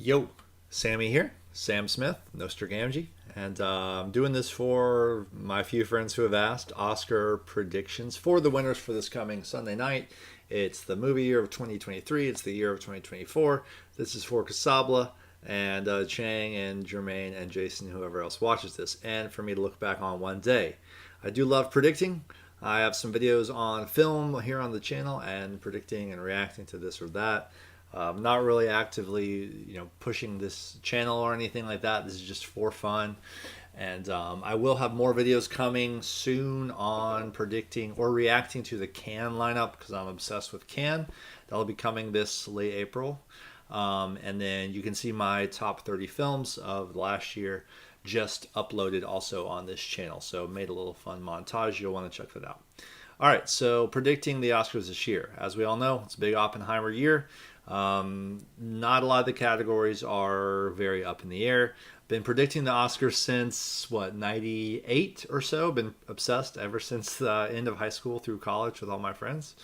Yo, Sammy here, Sam Smith, Nostragamgee, and I'm doing this for my few friends who have asked Oscar predictions for the winners for this coming Sunday night. It's the movie year of 2023, it's the year of 2024. This is for Casabla and Chang and Jermaine and Jason, whoever else watches this, and for me to look back on one day. I do love predicting. I have some videos on film here on the channel and predicting and reacting to this or that. Not really actively, pushing this channel or anything like that. This is just for fun. And I will have more videos coming soon on predicting or reacting to the Cannes lineup because I'm obsessed with Cannes. That'll be coming this late April. And then you can see my top 30 films of last year just uploaded also on this channel. So made a little fun montage. You'll want to check that out. All right, so predicting the Oscars this year. As we all know, it's a big Oppenheimer year. Not a lot of the categories are very up in the air. Been predicting the Oscars since, 98 or so. Been obsessed ever since the end of high school through college with all my friends.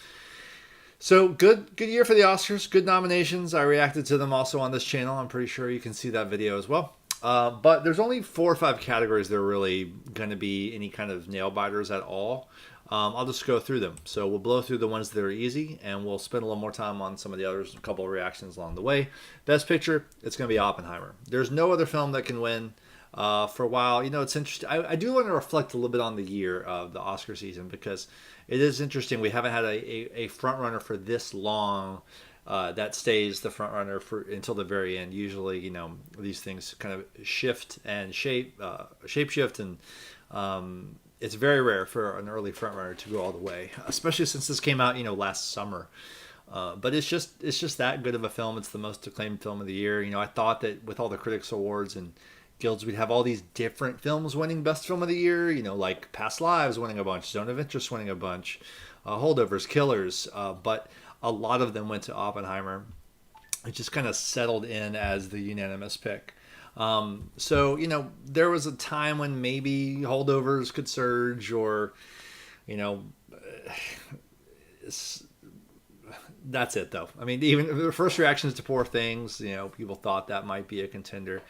So good year for the Oscars. Good nominations. I reacted to them also on this channel. I'm pretty sure you can see that video as well. But there's only 4 or 5 categories that are really going to be any kind of nail biters at all. I'll just go through them. So we'll blow through the ones that are easy, and we'll spend a little more time on some of the others, a couple of reactions along the way. Best Picture, it's going to be Oppenheimer. There's no other film that can win for a while. It's interesting. I do want to reflect a little bit on the year of the Oscar season because it is interesting. We haven't had a front runner for this long that stays the front runner for until the very end. Usually, these things kind of shift and shape shift, and it's very rare for an early frontrunner to go all the way, especially since this came out, last summer. But it's just that good of a film. It's the most acclaimed film of the year. I thought that with all the critics awards and guilds, we'd have all these different films winning best film of the year. Like Past Lives winning a bunch, Zone of Interest winning a bunch, Holdovers, Killers. But a lot of them went to Oppenheimer. It just kind of settled in as the unanimous pick. So, there was a time when maybe Holdovers could surge or, that's it though. I mean, even the first reactions to Poor Things, people thought that might be a contender.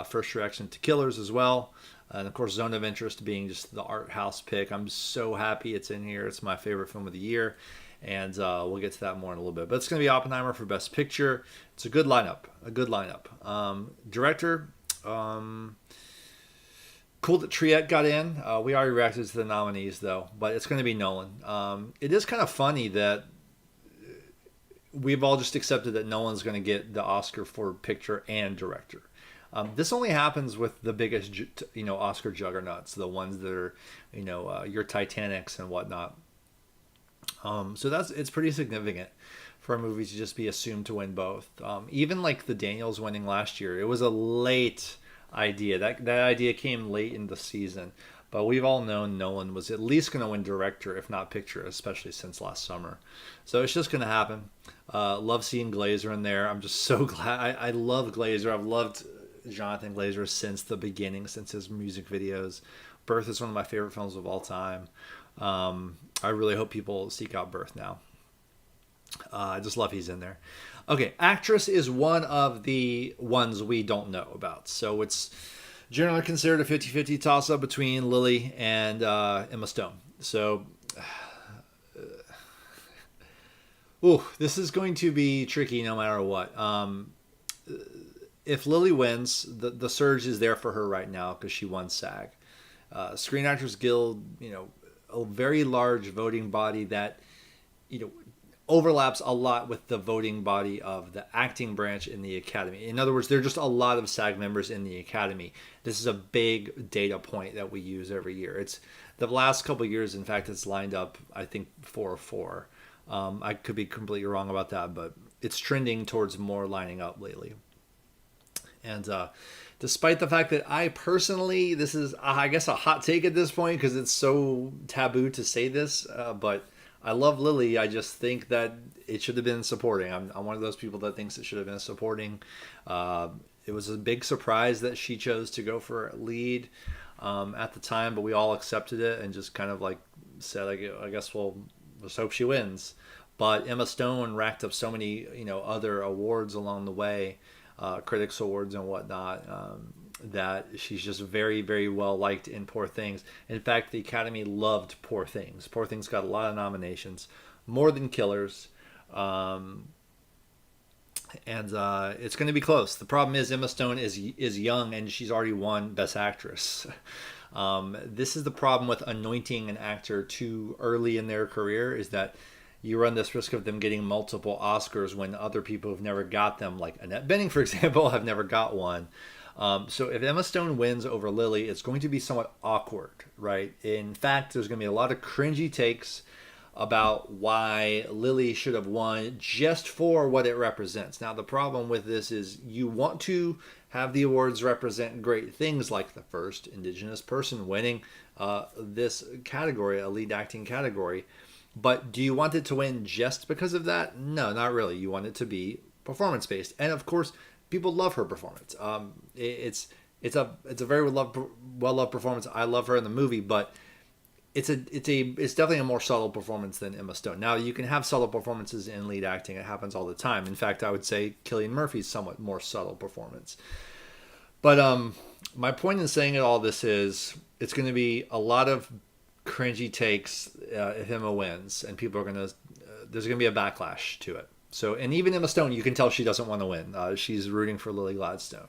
First reaction to Killers as well. And of course, Zone of Interest being just the art house pick. I'm so happy it's in here. It's my favorite film of the year. And we'll get to that more in a little bit. But it's going to be Oppenheimer for Best Picture. It's a good lineup. Director, cool that Triet got in. We already reacted to the nominees, though. But it's going to be Nolan. It is kind of funny that we've all just accepted that Nolan's going to get the Oscar for picture and director. This only happens with the biggest, Oscar juggernauts, the ones that are, your Titanics and whatnot. So it's pretty significant for a movie to just be assumed to win both. Even like the Daniels winning last year, it was a late idea. That idea came late in the season, but we've all known Nolan was at least going to win director, if not picture, especially since last summer. So it's just going to happen. Love seeing Glazer in there. I'm just so glad. I love Glazer. I've loved Jonathan Glazer since the beginning, since his music videos. Birth is one of my favorite films of all time. I really hope people seek out Birth now. I just love he's in there. Okay, actress is one of the ones we don't know about. So it's generally considered a 50-50 toss-up between Lily and Emma Stone. So, this is going to be tricky no matter what. If Lily wins, the surge is there for her right now because she won SAG. Screen Actors Guild, a very large voting body that, overlaps a lot with the voting body of the acting branch in the Academy. In other words, there are just a lot of SAG members in the Academy. This is a big data point that we use every year. It's the last couple of years, in fact, it's lined up, I think, 4-4. I could be completely wrong about that, but it's trending towards more lining up lately. And despite the fact that I personally, this is, I guess, a hot take at this point because it's so taboo to say this, but I love Lily. I just think that it should have been supporting. I'm one of those people that thinks it should have been supporting. It was a big surprise that she chose to go for lead at the time, but we all accepted it and just kind of like said, I guess we'll just hope she wins. But Emma Stone racked up so many, other awards along the way. critics awards and whatnot. That she's just very, very well liked in Poor Things. In fact, the Academy loved Poor Things. Poor Things got a lot of nominations, more than Killers. Um, and it's going to be close. The problem is Emma Stone is young and she's already won Best Actress. This is the problem with anointing an actor too early in their career, is that you run this risk of them getting multiple Oscars when other people have never got them, like Annette Bening, for example, have never got one. So if Emma Stone wins over Lily, it's going to be somewhat awkward, right? In fact, there's going to be a lot of cringy takes about why Lily should have won just for what it represents. Now, the problem with this is you want to have the awards represent great things, like the first Indigenous person winning this category, a lead acting category. But do you want it to win just because of that? No, not really. You want it to be performance based, and of course, people love her performance. It's a very well loved performance. I love her in the movie, but it's definitely a more subtle performance than Emma Stone. Now, you can have subtle performances in lead acting. It happens all the time. In fact, I would say Cillian Murphy's somewhat more subtle performance. But my point in saying all this is it's going to be a lot of cringy takes if Emma wins, and people are going to there's going to be a backlash to it. So, and even Emma Stone, you can tell she doesn't want to win. She's rooting for Lily Gladstone.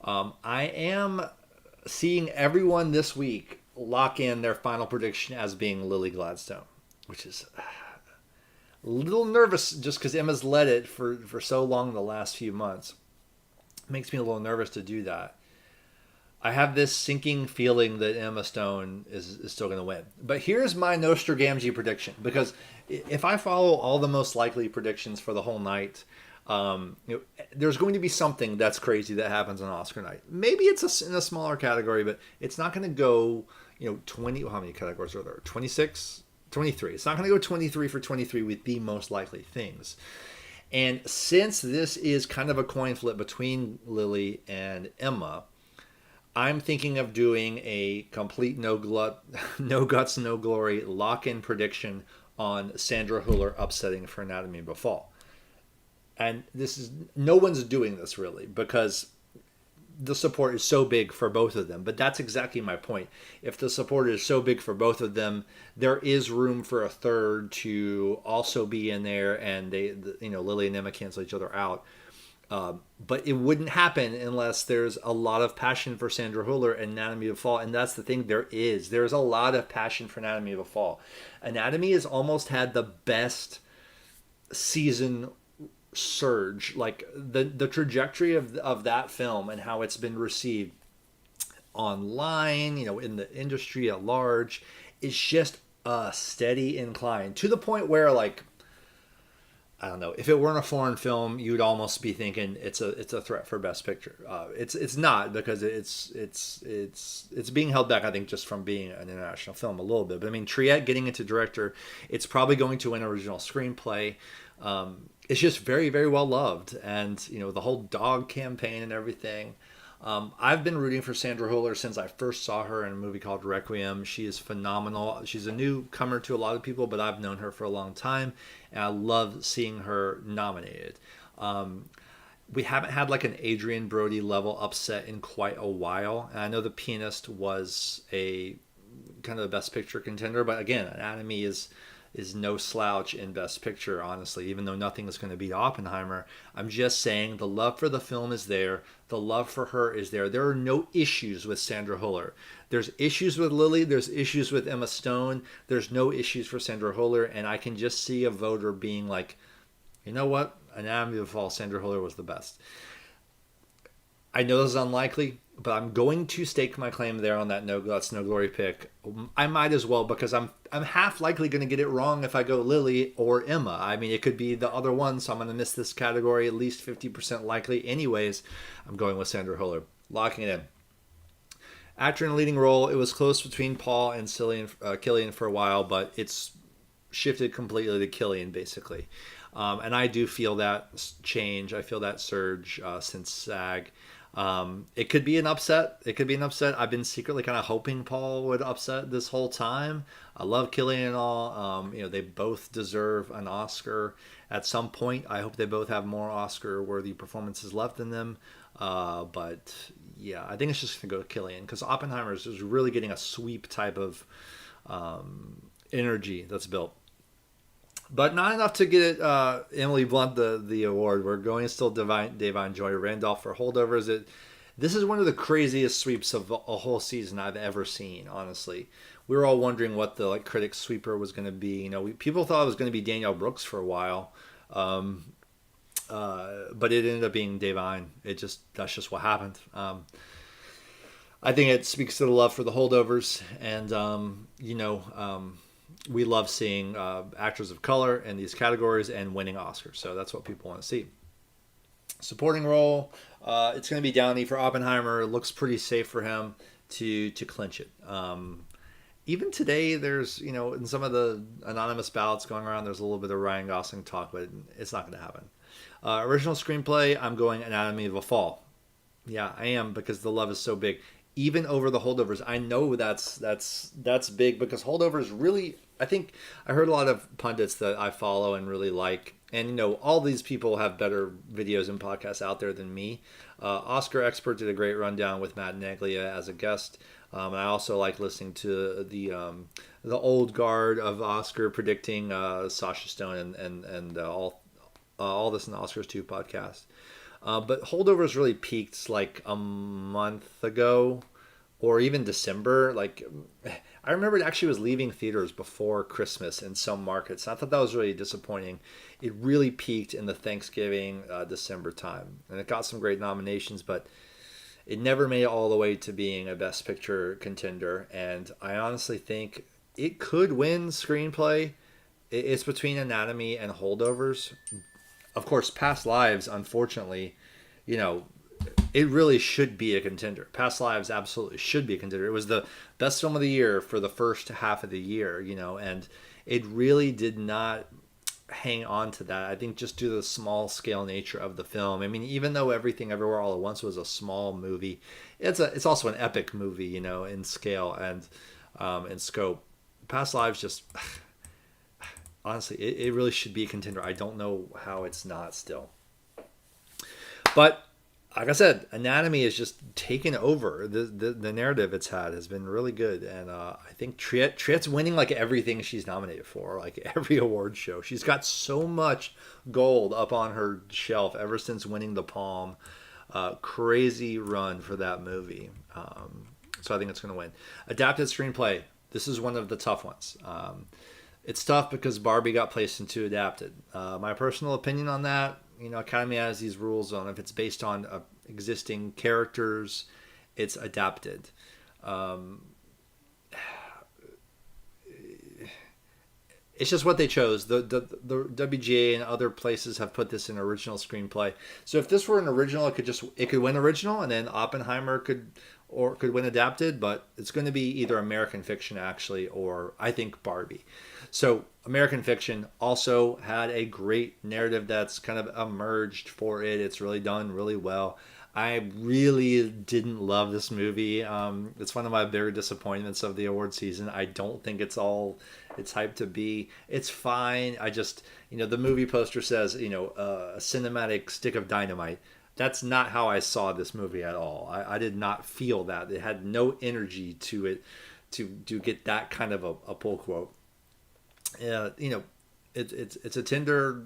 I am seeing everyone this week lock in their final prediction as being Lily Gladstone, which is a little nervous just because Emma's led it for so long the last few months. It makes me a little nervous to do that. I have this sinking feeling that Emma Stone is still going to win. But here's my Nostragamgee prediction, because if I follow all the most likely predictions for the whole night, there's going to be something that's crazy that happens on Oscar night. Maybe it's in a smaller category, but it's not going to go 20, how many categories are there? 26? 23. It's not going to go 23 for 23 with the most likely things. And since this is kind of a coin flip between Lily and Emma, I'm thinking of doing a complete no guts, no glory lock-in prediction on Sandra Hüller upsetting for Anatomy of a Fall. And no one's doing this really because the support is so big for both of them. But that's exactly my point. If the support is so big for both of them, there is room for a third to also be in there, and Lily and Emma cancel each other out. But it wouldn't happen unless there's a lot of passion for Sandra Hüller and Anatomy of a Fall. And that's the thing, there's a lot of passion for Anatomy of a Fall. Anatomy has almost had the best season surge, like the trajectory of that film and how it's been received online, in the industry at large, is just a steady incline to the point where, like, I don't know, if it weren't a foreign film, you'd almost be thinking it's a threat for Best Picture. It's not, because it's being held back, I think, just from being an international film a little bit. But I mean, Triet getting into director, it's probably going to win original screenplay. It's just very, very well loved, and the whole dog campaign and everything. I've been rooting for Sandra Hüller since I first saw her in a movie called Requiem. She is phenomenal. She's a newcomer to a lot of people, but I've known her for a long time, and I love seeing her nominated. We haven't had like an Adrian Brody level upset in quite a while, and I know The Pianist was a kind of the Best Picture contender, but again, Anatomy is no slouch in Best Picture, honestly, even though nothing is going to beat Oppenheimer. I'm just saying the love for the film is there. The love for her is there. There are no issues with Sandra Hüller. There's issues with Lily. There's issues with Emma Stone. There's no issues for Sandra Hüller. And I can just see a voter being like, you know what? Anatomy of a Fall, Sandra Hüller was the best. I know this is unlikely, but I'm going to stake my claim there on that no guts, no glory pick. I might as well, because I'm half likely going to get it wrong if I go Lily or Emma. I mean, it could be the other one, so I'm going to miss this category at least 50% likely. Anyways, I'm going with Sandra Hüller. Locking it in. Actor in a leading role, it was close between Paul and Cillian for a while, but it's shifted completely to Cillian, basically. And I do feel that change. I feel that surge since SAG. It could be an upset. I've been secretly kind of hoping Paul would upset this whole time. I love Cillian and all. They both deserve an Oscar. at some point. I hope they both have more Oscar-worthy performances left in them. But yeah, I think it's just going to go to Killian because Oppenheimer is really getting a sweep type of energy that's built. But not enough to get Emily Blunt the award. We're going still Davine Joy Randolph for Holdovers. This is one of the craziest sweeps of a whole season I've ever seen, honestly. We were all wondering what the critics sweeper was going to be. People thought it was going to be Danielle Brooks for a while. But it ended up being Davine. That's just what happened. I think it speaks to the love for the Holdovers, and we love seeing actors of color in these categories and winning Oscars. So that's what people want to see. Supporting role, it's going to be Downey for Oppenheimer. It looks pretty safe for him to clinch it. Even today, there's, in some of the anonymous ballots going around, there's a little bit of Ryan Gosling talk, but it's not going to happen. Original screenplay, I'm going Anatomy of a Fall. Yeah, I am, because the love is so big. Even over the Holdovers, I know that's big, because Holdovers really, I think, I heard a lot of pundits that I follow and really like, and all these people have better videos and podcasts out there than me. Oscar Expert did a great rundown with Matt Neglia as a guest. And I also like listening to the old guard of Oscar predicting Sasha Stone and all this in the Oscars 2 podcast. But Holdovers really peaked like a month ago, or even December. I remember it actually was leaving theaters before Christmas in some markets. And I thought that was really disappointing. It really peaked in the Thanksgiving, December time. And it got some great nominations, but it never made it all the way to being a Best Picture contender. And I honestly think it could win screenplay. It's between Anatomy and Holdovers. Of course, Past Lives, unfortunately, it really should be a contender. Past Lives absolutely should be a contender. It was the best film of the year for the first half of the year, and it really did not hang on to that. I think just due to the small scale nature of the film. I mean, even though Everything Everywhere All at Once was a small movie, it's also an epic movie, in scale and in scope. Past Lives just honestly, it really should be a contender. I don't know how it's not still. But like I said, Anatomy is just taken over. The narrative it's had has been really good, and I think Triette's winning everything she's nominated for, every award show. She's got so much gold up on her shelf ever since winning the Palm. Crazy run for that movie. So I think it's going to win. Adapted screenplay. This is one of the tough ones. It's tough because Barbie got placed into adapted. My personal opinion on that, Academy has these rules on if it's based on existing characters, it's adapted. It's just what they chose. The WGA and other places have put this in original screenplay. So if this were an original, it could win original, and then Oppenheimer could win adapted. But it's going to be either American Fiction actually, or I think Barbie. So American Fiction also had a great narrative that's kind of emerged for it. It's really done really well. I really didn't love this movie. It's one of my bigger disappointments of the award season. I don't think it's all it's hyped to be. It's fine. I just, the movie poster says, a cinematic stick of dynamite. That's not how I saw this movie at all. I did not feel that. It had no energy to it to get that kind of a pull quote. It's a tender,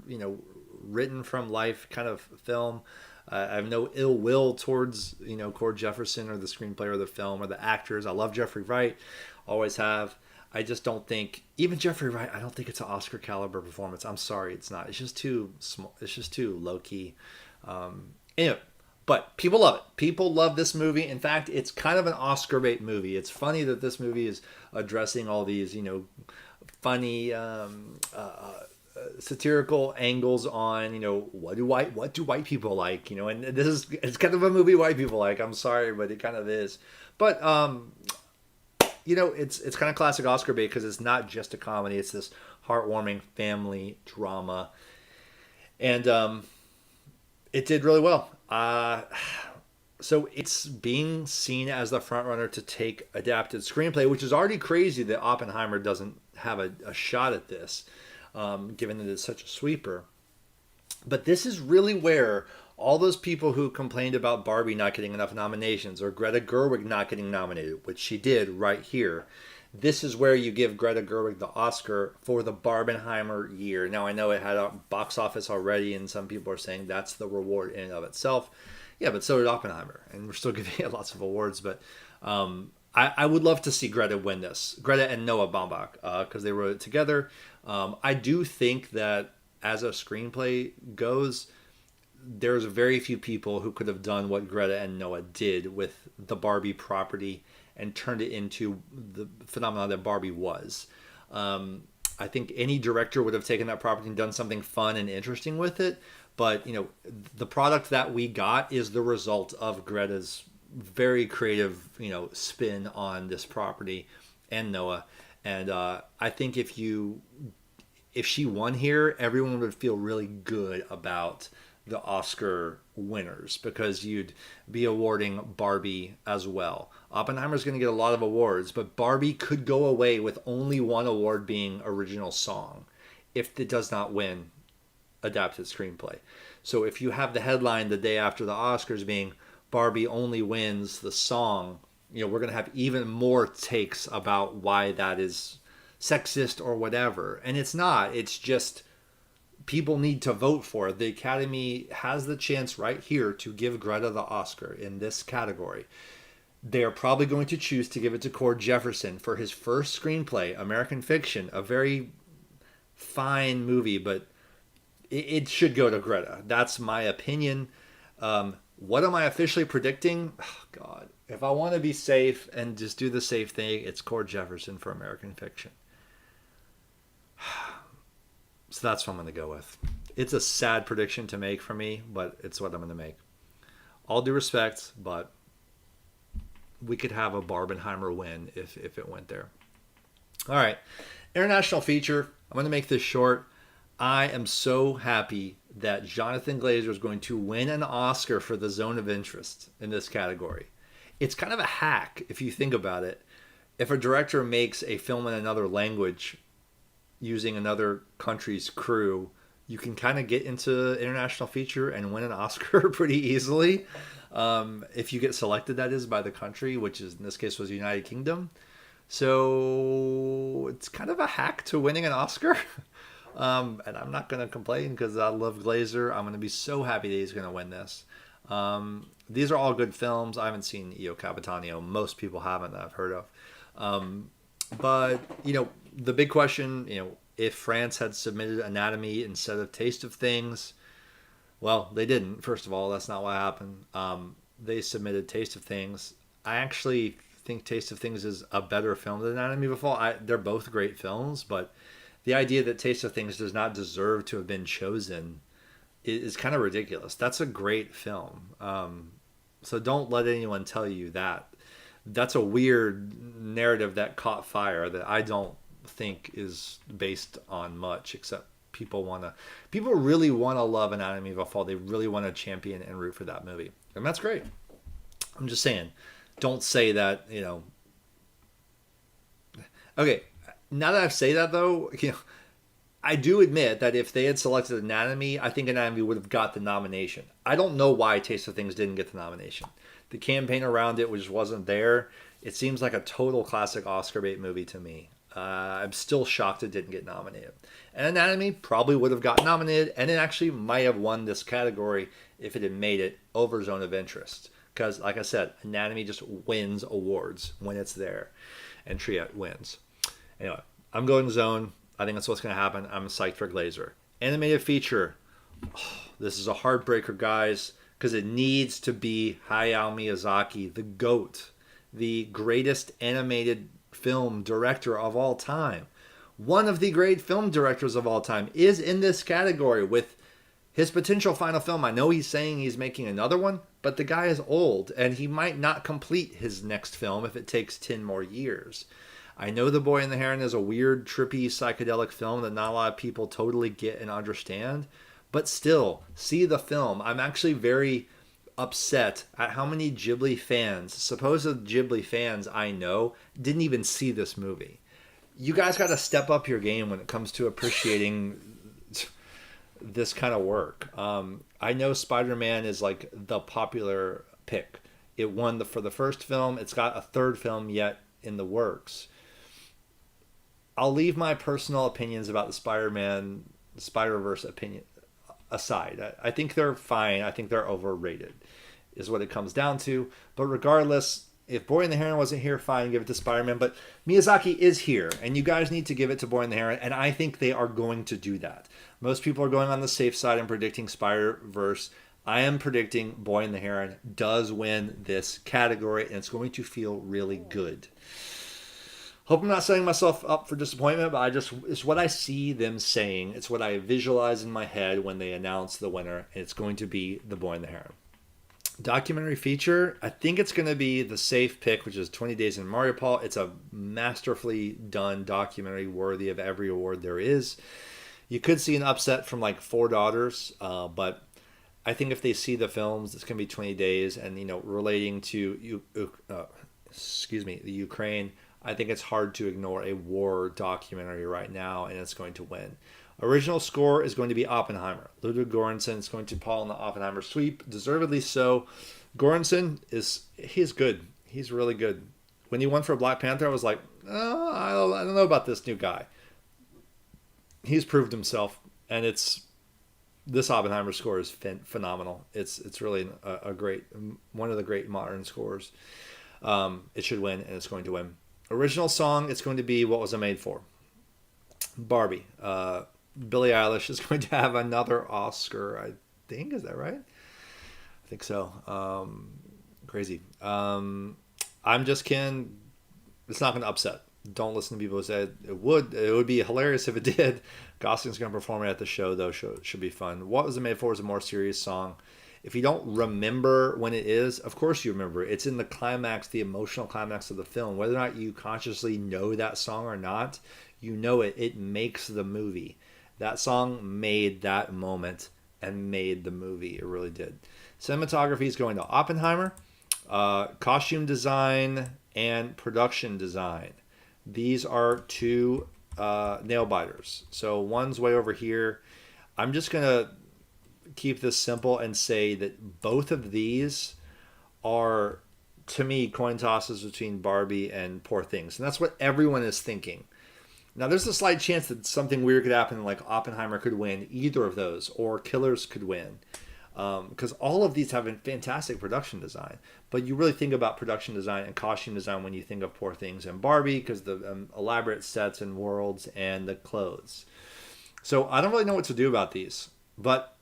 written from life kind of film. I have no ill will towards, Cord Jefferson or the screenplay or the film or the actors. I love Jeffrey Wright, always have. I just don't think, even Jeffrey Wright, I don't think it's an Oscar caliber performance. I'm sorry, it's not. It's just too small. It's just too low key. Anyway, but people love it. People love this movie. In fact, it's kind of an Oscar bait movie. It's funny that this movie is addressing all these, funny, satirical angles on what do white people like, and it's kind of a movie white people like. I'm sorry, but it kind of is. But it's kind of classic Oscar bait because it's not just a comedy. It's this heartwarming family drama, and it did really well. So it's being seen as the front runner to take adapted screenplay, which is already crazy that Oppenheimer doesn't have a shot at this. Given that it's such a sweeper. But this is really where all those people who complained about Barbie not getting enough nominations or Greta Gerwig not getting nominated, which she did right here, this is where you give Greta Gerwig the Oscar for the Barbenheimer year. Now, I know it had a box office already, and some people are saying that's the reward in and of itself. Yeah, but so did Oppenheimer, and we're still giving it lots of awards. But I would love to see Greta win this. Greta and Noah Baumbach, because they wrote it together. I do think that as a screenplay goes, there's very few people who could have done what Greta and Noah did with the Barbie property and turned it into the phenomenon that Barbie was. I think any director would have taken that property and done something fun and interesting with it. But, the product that we got is the result of Greta's very creative, spin on this property and Noah. And I think if she won here, everyone would feel really good about the Oscar winners because you'd be awarding Barbie as well. Oppenheimer's going to get a lot of awards, but Barbie could go away with only one award being original song if it does not win adapted screenplay. So if you have the headline the day after the Oscars being Barbie only wins the song, we're going to have even more takes about why that is sexist or whatever. And it's not. It's just people need to vote for it. The Academy has the chance right here to give Greta the Oscar in this category. They are probably going to choose to give it to Cord Jefferson for his first screenplay, American Fiction, a very fine movie, but it should go to Greta. That's my opinion. What am I officially predicting? Oh, God. If I want to be safe and just do the safe thing, it's Cord Jefferson for American Fiction. So that's what I'm going to go with. It's a sad prediction to make for me, but it's what I'm going to make. All due respect, but we could have a Barbenheimer win if it went there. All right. International feature. I'm going to make this short. I am so happy that Jonathan Glazer is going to win an Oscar for The Zone of Interest in this category. It's kind of a hack if you think about it. If a director makes a film in another language using another country's crew, you can kind of get into international feature and win an Oscar pretty easily. If you get selected, that is, by the country, which is in this case was the United Kingdom. So it's kind of a hack to winning an Oscar. And I'm not going to complain because I love Glazer. I'm going to be so happy that he's going to win this. These are all good films. I haven't seen Io Capitanio. Most people haven't that I've heard of. But, the big question, if France had submitted Anatomy instead of Taste of Things, well, they didn't. First of all, that's not what happened. They submitted Taste of Things. I actually think Taste of Things is a better film than Anatomy of a Fall. They're both great films, but the idea that Taste of Things does not deserve to have been chosen is kind of ridiculous. That's a great film. So don't let anyone tell you that. That's a weird narrative that caught fire that I don't think is based on much, except people really want to love Anatomy of a Fall. They really want to champion and root for that movie. And that's great. I'm just saying, don't say that, Okay, now that I've said that though, I do admit that if they had selected Anatomy, I think Anatomy would have got the nomination. I don't know why Taste of Things didn't get the nomination. The campaign around it just wasn't there. It seems like a total classic Oscar bait movie to me. I'm still shocked it didn't get nominated. And Anatomy probably would have gotten nominated, and it actually might have won this category if it had made it over Zone of Interest. Because, like I said, Anatomy just wins awards when it's there, and Triet wins. Anyway, I'm going Zone. I think that's what's going to happen. I'm psyched for Glazer. Animated feature. Oh, this is a heartbreaker, guys, because it needs to be Hayao Miyazaki, the GOAT, the greatest animated film director of all time. One of the great film directors of all time is in this category with his potential final film. I know he's saying he's making another one, but the guy is old, and he might not complete his next film if it takes 10 more years. I know The Boy and the Heron is a weird, trippy, psychedelic film that not a lot of people totally get and understand, but still, see the film. I'm actually very upset at how many Ghibli fans, supposed Ghibli fans I know, didn't even see this movie. You guys got to step up your game when it comes to appreciating this kind of work. I know Spider-Man is like the popular pick. It won for the first film. It's got a third film yet in the works. I'll leave my personal opinions about the Spider-Man Spider-Verse opinion aside. I think they're fine. I think they're overrated, is what it comes down to. But regardless, if Boy and the Heron wasn't here, fine, give it to Spider-Man. But Miyazaki is here, and you guys need to give it to Boy and the Heron, and I think they are going to do that. Most people are going on the safe side and predicting Spider-Verse. I am predicting Boy and the Heron does win this category, and it's going to feel really good. Hope I'm not setting myself up for disappointment, but it's what I see them saying. It's what I visualize in my head when they announce the winner, and it's going to be The Boy and the Heron. Documentary feature, I think it's going to be the safe pick, which is 20 Days in Mariupol. It's a masterfully done documentary worthy of every award there is. You could see an upset from like Four Daughters, but I think if they see the films, it's going to be 20 Days, and relating to the Ukraine. I think it's hard to ignore a war documentary right now, and it's going to win. Original score is going to be Oppenheimer. Ludwig Göransson is going to fall in the Oppenheimer sweep, deservedly so. Göransson he's good. He's really good. When he won for Black Panther, I was like, oh, I don't know about this new guy. He's proved himself, and this Oppenheimer score is phenomenal. It's really a great, one of the great modern scores. It should win, and it's going to win. Original song, it's going to be What Was I Made For? Barbie. Billie Eilish is going to have another Oscar, I think. Is that right? I think so. Crazy. I'm just kidding. It's not going to upset. Don't listen to people who said it would. It would be hilarious if it did. Gosling's going to perform it at the show, though. Should be fun. What Was It Made For is a more serious song. If you don't remember when it is, of course you remember. It's in the climax, the emotional climax of the film. Whether or not you consciously know that song or not, you know it. It makes the movie. That song made that moment and made the movie. It really did. Cinematography is going to Oppenheimer. Costume design and production design. These are two nail biters. So one's way over here. I'm just going to keep this simple and say that both of these are, to me, coin tosses between Barbie and Poor Things. And that's what everyone is thinking. Now, there's a slight chance that something weird could happen, like Oppenheimer could win either of those, or Killers could win. Because all of these have a fantastic production design. But you really think about production design and costume design when you think of Poor Things and Barbie, because the elaborate sets and worlds and the clothes. So I don't really know what to do about these. But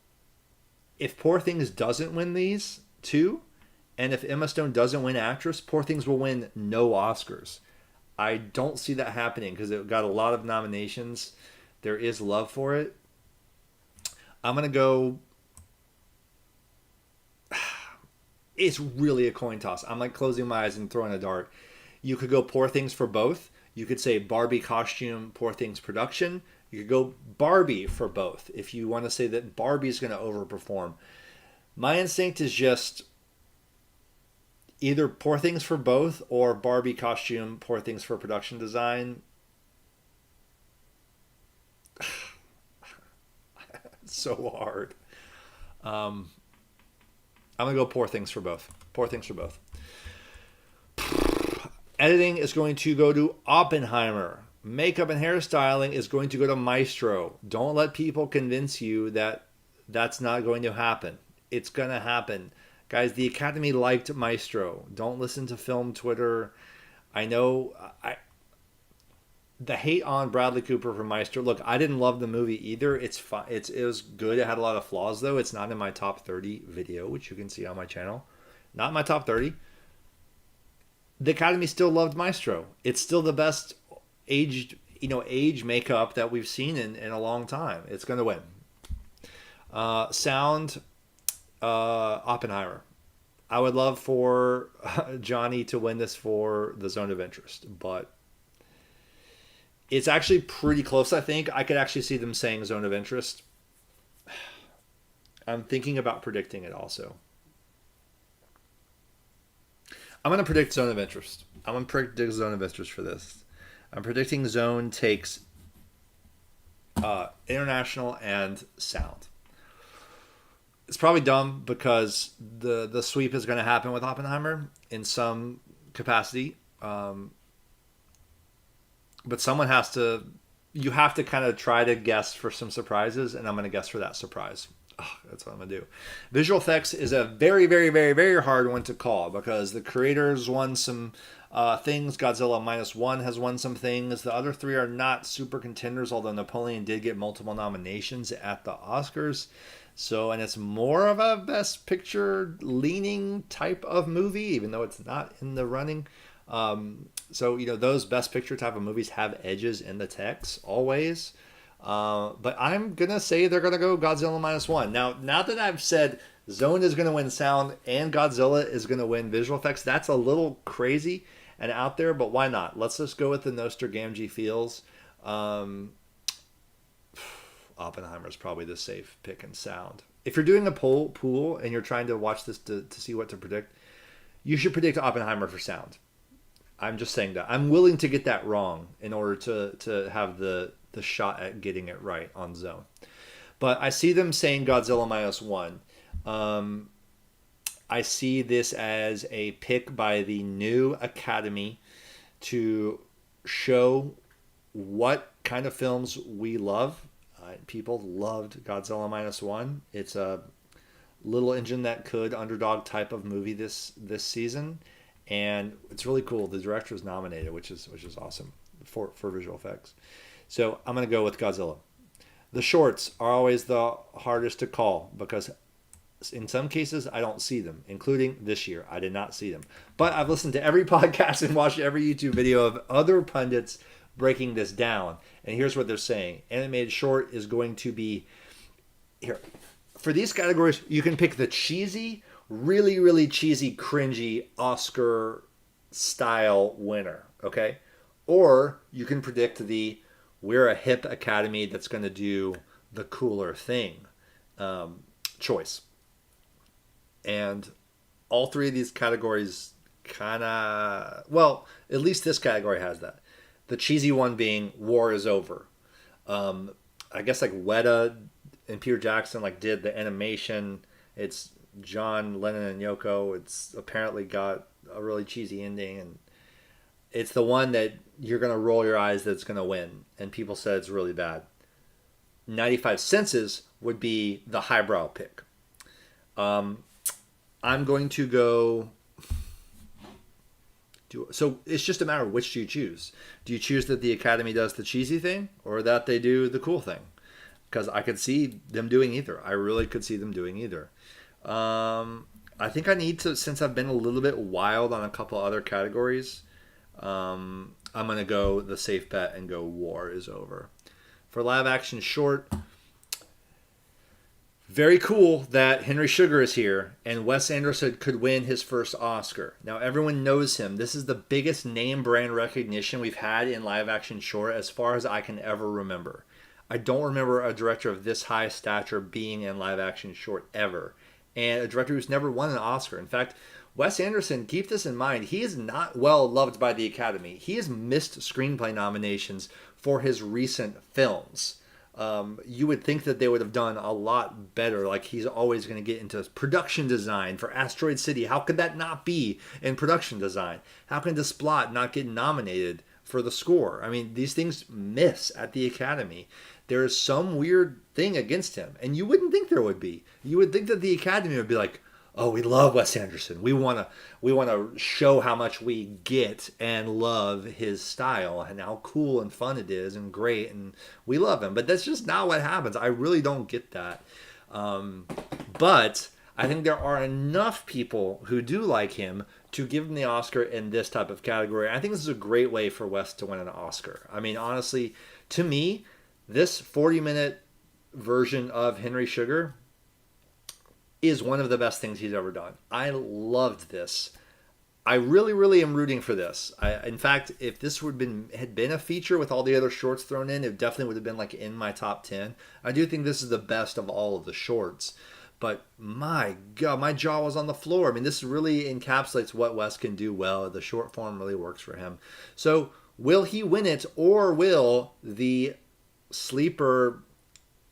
if Poor Things doesn't win these two, and if Emma Stone doesn't win actress, Poor Things will win no Oscars. I don't see that happening because it got a lot of nominations. There is love for it. I'm going to go... It's really a coin toss. I'm like closing my eyes and throwing a dart. You could go Poor Things for both. You could say Barbie costume, Poor Things production. You could go Barbie for both if you want to say that Barbie's going to overperform. My instinct is just either Poor Things for both or Barbie costume, Poor Things for production design. It's so hard. I'm going to go Poor Things for both. Poor Things for both. Editing is going to go to Oppenheimer. Makeup and hairstyling is going to go to Maestro. Don't let people convince you that that's not going to happen. It's going to happen. Guys, the Academy liked Maestro. Don't listen to film Twitter. I know the hate on Bradley Cooper for Maestro. Look, I didn't love the movie either. It's fine. It was good. It had a lot of flaws, though. It's not in my top 30 video, which you can see on my channel. Not in my top 30. The Academy still loved Maestro. It's still the best age makeup that we've seen in a long time. It's going to win. Sound, Oppenheimer. I would love for Johnny to win this for The Zone of Interest, but it's actually pretty close, I think. I could actually see them saying Zone of Interest. I'm thinking about predicting it also. I'm going to predict Zone of Interest. I'm going to predict Zone of Interest for this. I'm predicting Zone takes international and sound. It's probably dumb because the sweep is going to happen with Oppenheimer in some capacity, but someone has to. You have to kind of try to guess for some surprises, and I'm going to guess for that surprise. Oh, that's what I'm going to do. Visual effects is a very, very, very, very hard one to call because the creators won some things. Godzilla Minus One has won some things. The other three are not super contenders, although Napoleon did get multiple nominations at the Oscars. So, and it's more of a Best Picture leaning type of movie, even though it's not in the running. So, those Best Picture type of movies have edges in the text always. But I'm going to say they're going to go Godzilla Minus One. Now that I've said Zone is going to win sound and Godzilla is going to win visual effects, that's a little crazy and out there, but why not? Let's just go with the Nostragamgee feels. Oppenheimer is probably the safe pick in sound. If you're doing a pool and you're trying to watch this to see what to predict, you should predict Oppenheimer for sound. I'm just saying that. I'm willing to get that wrong in order to have the shot at getting it right on Zone. But I see them saying Godzilla Minus One. I see this as a pick by the new Academy to show what kind of films we love. People loved Godzilla Minus One. It's a little engine that could underdog type of movie this season, and it's really cool. The director is nominated, which is awesome for visual effects. So I'm going to go with Godzilla. The shorts are always the hardest to call because in some cases I don't see them, including this year. I did not see them. But I've listened to every podcast and watched every YouTube video of other pundits breaking this down. And here's what they're saying. Animated short is going to be here. For these categories, you can pick the cheesy, really, really cheesy, cringy Oscar style winner, okay? Or you can predict we're a hip academy that's going to do the cooler thing choice. And all three of these categories kind of, well, at least this category has that. The cheesy one being War is Over. I guess like Weta and Peter Jackson did the animation. It's John Lennon and Yoko. It's apparently got a really cheesy ending, and it's the one that you're going to roll your eyes that's going to win. And people said it's really bad. 95 Senses would be the highbrow pick. I'm going to go... So it's just a matter of which do you choose. Do you choose that the Academy does the cheesy thing or that they do the cool thing? Because I could see them doing either. I really could see them doing either. I think I need to, since I've been a little bit wild on a couple other categories, I'm going to go the safe bet and go War is Over. For live action short, very cool that Henry Sugar is here and Wes Anderson could win his first Oscar. Now everyone knows him. This is the biggest name brand recognition we've had in live action short as far as I can ever remember. I don't remember a director of this high stature being in live action short ever. And a director who's never won an Oscar. In fact, Wes Anderson, keep this in mind, he is not well loved by the Academy. He has missed screenplay nominations for his recent films. You would think that they would have done a lot better. Like he's always going to get into production design for Asteroid City. How could that not be in production design? How can Desplat not get nominated for the score? I mean, these things miss at the Academy. There is some weird thing against him, and you wouldn't think there would be. You would think that the Academy would be like, oh, we love Wes Anderson. We want to show how much we get and love his style and how cool and fun it is and great, and we love him. But that's just not what happens. I really don't get that. But I think there are enough people who do like him to give him the Oscar in this type of category. I think this is a great way for Wes to win an Oscar. I mean, honestly, to me, this 40-minute version of Henry Sugar is one of the best things he's ever done. I loved this. I really, really am rooting for this. In fact, if this had been a feature with all the other shorts thrown in, it definitely would have been in my top 10. I do think this is the best of all of the shorts. But my God, my jaw was on the floor. I mean, this really encapsulates what Wes can do well. The short form really works for him. So will he win it, or will the sleeper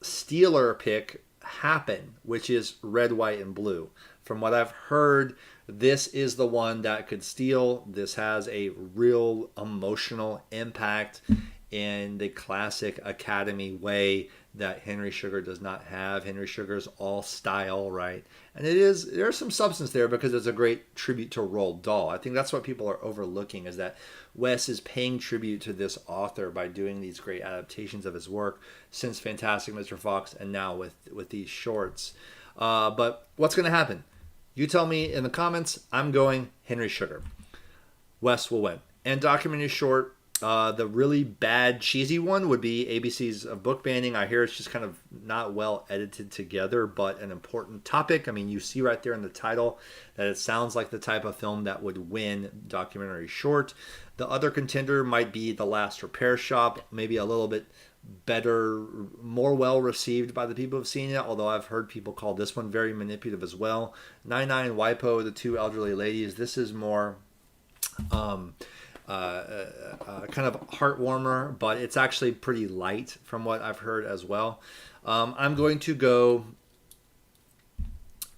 stealer pick happen, which is red, white, and blue. From what I've heard, this is the one that could steal. This has a real emotional impact in the classic Academy way that Henry Sugar does not have. Henry Sugar's all style, right? And there's some substance there because it's a great tribute to Roald Dahl. I think that's what people are overlooking, is that Wes is paying tribute to this author by doing these great adaptations of his work since Fantastic Mr. Fox and now with these shorts. But what's going to happen? You tell me in the comments. I'm going Henry Sugar. Wes will win. And documentary short, the really bad, cheesy one would be ABC's of book banning. I hear it's just kind of not well edited together, but an important topic. I mean, you see right there in the title that it sounds like the type of film that would win documentary short. The other contender might be The Last Repair Shop, maybe a little bit better, more well received by the people who've seen it, although I've heard people call this one very manipulative as well. 99 Wipo, The Two Elderly Ladies, this is more kind of heartwarmer, but it's actually pretty light from what I've heard as well. I'm going to go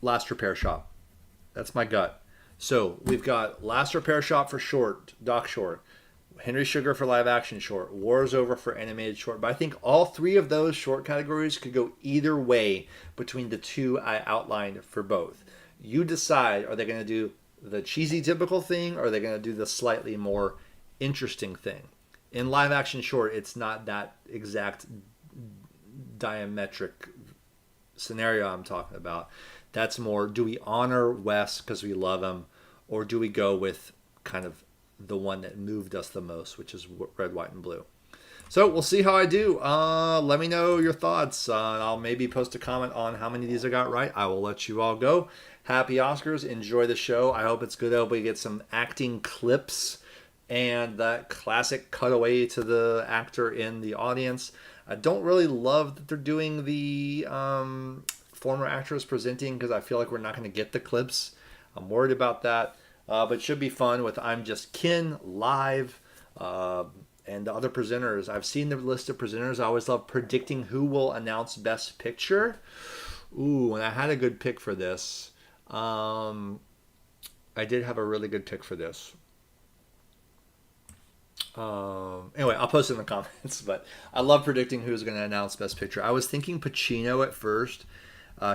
Last Repair Shop. That's my gut. So we've got Last Repair Shop for short, doc short, Henry Sugar for live action short, War's Over for animated short. But I think all three of those short categories could go either way between the two I outlined for both. You decide, are they going to do the cheesy typical thing, or are they going to do the slightly more interesting thing? In live action short, it's not that exact diametric scenario I'm talking about. That's more, do we honor Wes because we love him, or do we go with kind of the one that moved us the most, which is red, white, and blue? So we'll see how I do. Let me know your thoughts. I'll maybe post a comment on how many of these I got right. I will let you all go. Happy Oscars. Enjoy the show. I hope it's good. I hope we get some acting clips and that classic cutaway to the actor in the audience. I don't really love that they're doing the former actors presenting, because I feel like we're not going to get the clips. I'm worried about that. But it should be fun with I'm Just Kin live and the other presenters. I've seen the list of presenters. I always love predicting who will announce Best Picture. Ooh, and I had a good pick for this. I did have a really good pick for this. Anyway, I'll post it in the comments, but I love predicting who's going to announce Best Picture. I was thinking Pacino at first.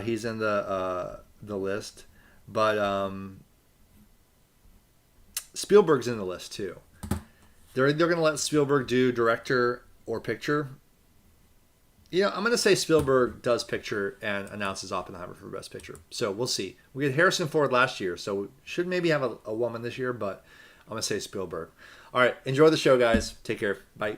He's in the list, but Spielberg's in the list too. They're going to let Spielberg do director or picture. Yeah, I'm going to say Spielberg does picture and announces Oppenheimer for Best Picture. So we'll see. We had Harrison Ford last year, so we should maybe have a woman this year, but I'm going to say Spielberg. All right, enjoy the show, guys. Take care. Bye.